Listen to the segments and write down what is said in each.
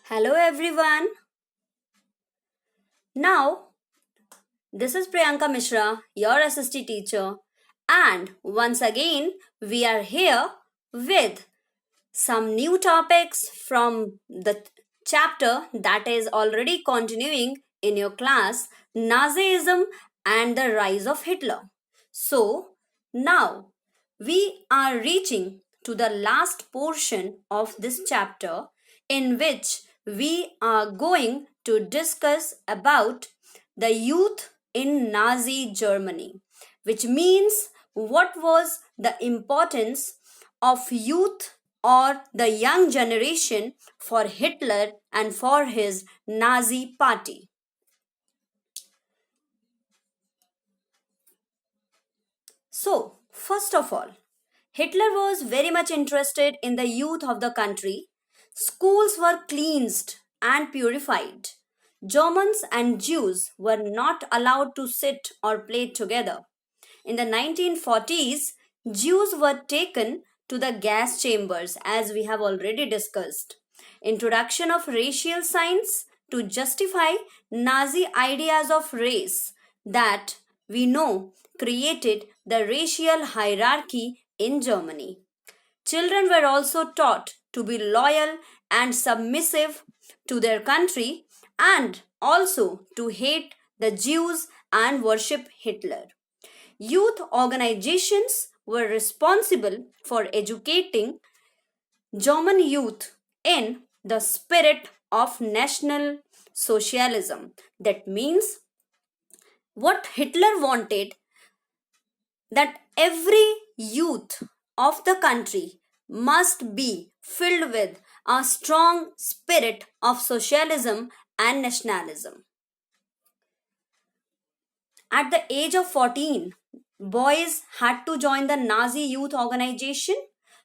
Hello everyone. Now, this is Priyanka Mishra, your SST teacher, and once again we are here with some new topics from the chapter that is already continuing in your class, Nazism and the rise of Hitler. So, now we are reaching to the last portion of this chapter in which we are going to discuss about the youth in Nazi Germany, which means what was the importance of youth or the young generation for Hitler and for his Nazi party. So, first of all, Hitler was very much interested in the youth of the country. Schools were cleansed and purified. Germans and Jews were not allowed to sit or play together. In the 1940s, Jews were taken to the gas chambers as we have already discussed. Introduction of racial science to justify Nazi ideas of race that we know created the racial hierarchy in Germany. Children were also taught to be loyal and submissive to their country and also to hate the Jews and worship Hitler. Youth organizations were responsible for educating German youth in the spirit of National Socialism. That means what Hitler wanted, that every youth of the country must be filled with a strong spirit of socialism and nationalism. At the age of 14, boys had to join the Nazi youth organization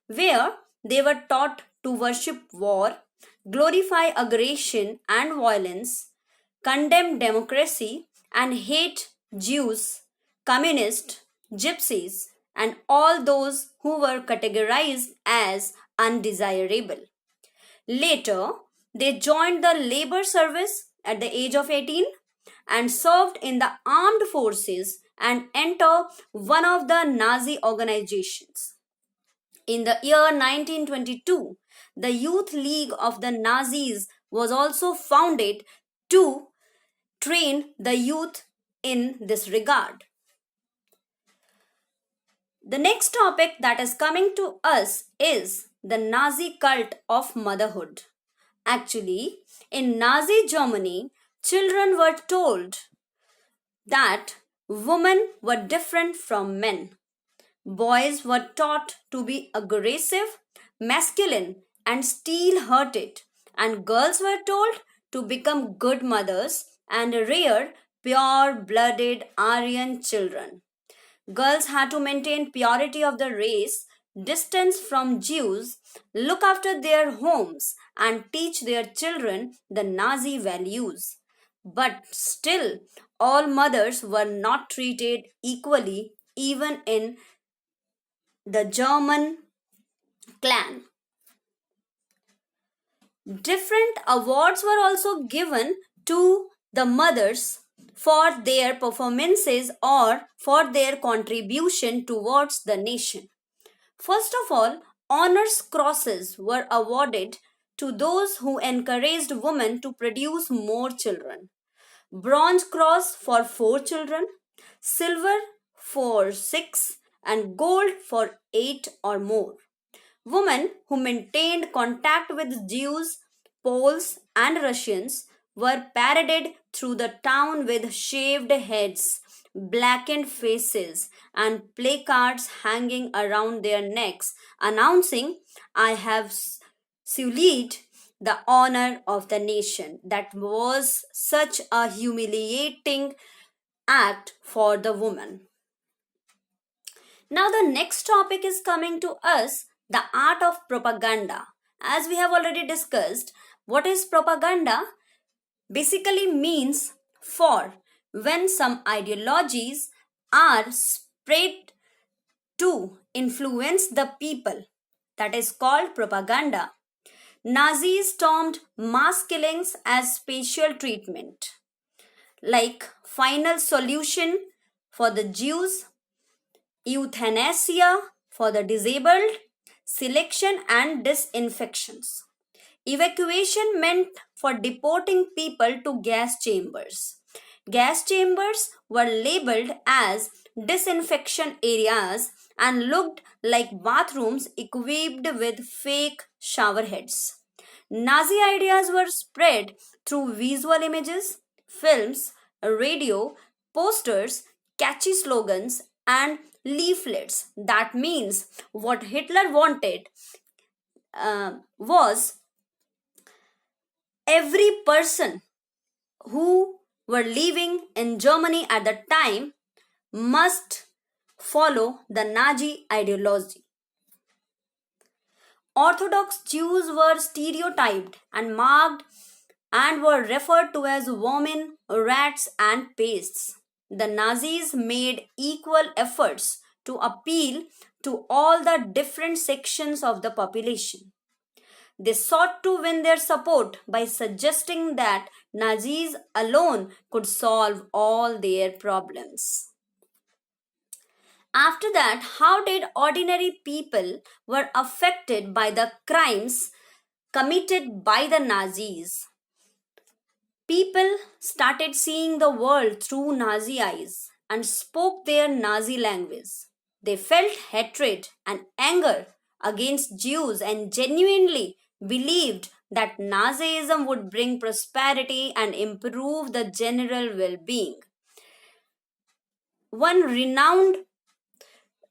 where they were taught to worship war, glorify aggression and violence, condemn democracy, and hate Jews, communists, gypsies, and all those who were categorized as undesirable. Later, they joined the labor service at the age of 18 and served in the armed forces and entered one of the Nazi organizations. In the year 1922, the Youth League of the Nazis was also founded to train the youth in this regard. The next topic that is coming to us is the Nazi cult of motherhood. Actually, in Nazi Germany, children were told that women were different from men. Boys were taught to be aggressive, masculine, and steel hearted, and girls were told to become good mothers and rear pure blooded Aryan children. Girls had to maintain purity of the race, distance from Jews, look after their homes, and teach their children the Nazi values. But still, all mothers were not treated equally, even in the German clan. Different awards were also given to the mothers for their performances or for their contribution towards the nation. First of all, honors crosses were awarded to those who encouraged women to produce more children. Bronze cross for 4 children, silver for 6, and gold for 8 or more. Women who maintained contact with Jews, Poles, and Russians were paraded through the town with shaved heads, blackened faces, and placards hanging around their necks announcing, I have sullied the honor of the nation. That was such a humiliating act for the woman. Now, the next topic is coming to us, the art of propaganda. As we have already discussed, what is propaganda? Basically means for when some ideologies are spread to influence the people. That is called propaganda. Nazis termed mass killings as special treatment, like final solution for the Jews, euthanasia for the disabled, selection and disinfections. Evacuation meant for deporting people to gas chambers. Gas chambers were labeled as disinfection areas and looked like bathrooms equipped with fake shower heads. Nazi ideas were spread through visual images, films, radio, posters, catchy slogans, and leaflets. That means what Hitler wanted was every person who were living in Germany at the time must follow the Nazi ideology. Orthodox Jews were stereotyped and marked and were referred to as vermin, rats, and pests. The Nazis made equal efforts to appeal to all the different sections of the population. They sought to win their support by suggesting that Nazis alone could solve all their problems. After that, how did ordinary people were affected by the crimes committed by the Nazis? People started seeing the world through Nazi eyes and spoke their Nazi language. They felt hatred and anger against Jews and genuinely believed that Nazism would bring prosperity and improve the general well being. One renowned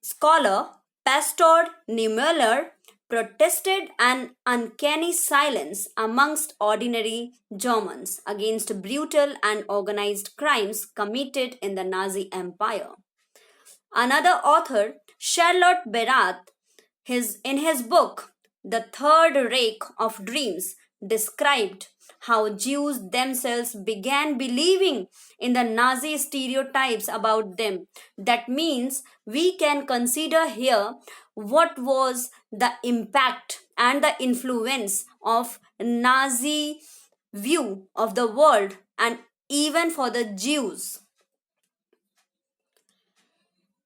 scholar, Pastor Niemöller, protested an uncanny silence amongst ordinary Germans against brutal and organized crimes committed in the Nazi Empire. Another author, Charlotte Berath, in his book The Third Reich of Dreams, described how Jews themselves began believing in the Nazi stereotypes about them. That means we can consider here what was the impact and the influence of Nazi view of the world and even for the Jews.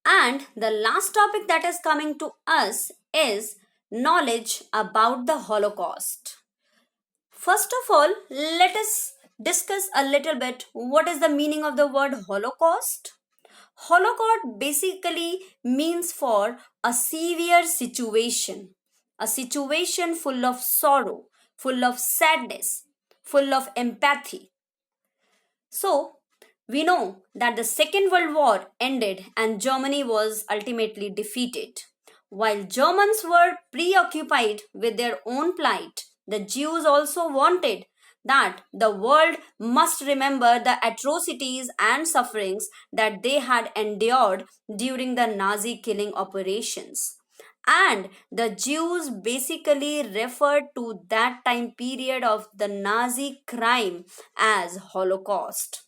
And the last topic that is coming to us is knowledge about the Holocaust. First of all, let us discuss a little bit what is the meaning of the word Holocaust. Holocaust basically means for a severe situation, a situation full of sorrow, full of sadness, full of empathy. So, we know that the Second World War ended and Germany was ultimately defeated. While Germans were preoccupied with their own plight, the Jews also wanted that the world must remember the atrocities and sufferings that they had endured during the Nazi killing operations. And the Jews basically referred to that time period of the Nazi crime as Holocaust.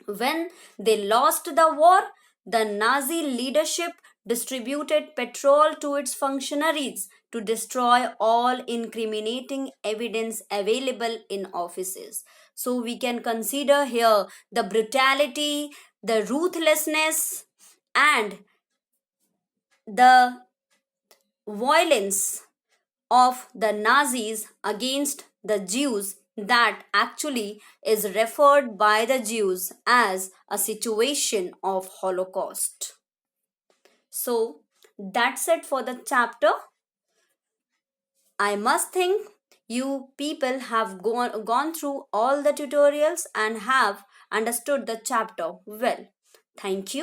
When they lost the war, the Nazi leadership distributed petrol to its functionaries to destroy all incriminating evidence available in offices. So we can consider here the brutality, the ruthlessness, and the violence of the Nazis against the Jews that actually is referred by the Jews as a situation of Holocaust. So that's it for the chapter. I must think you people have gone through all the tutorials and have understood the chapter well. Thank you.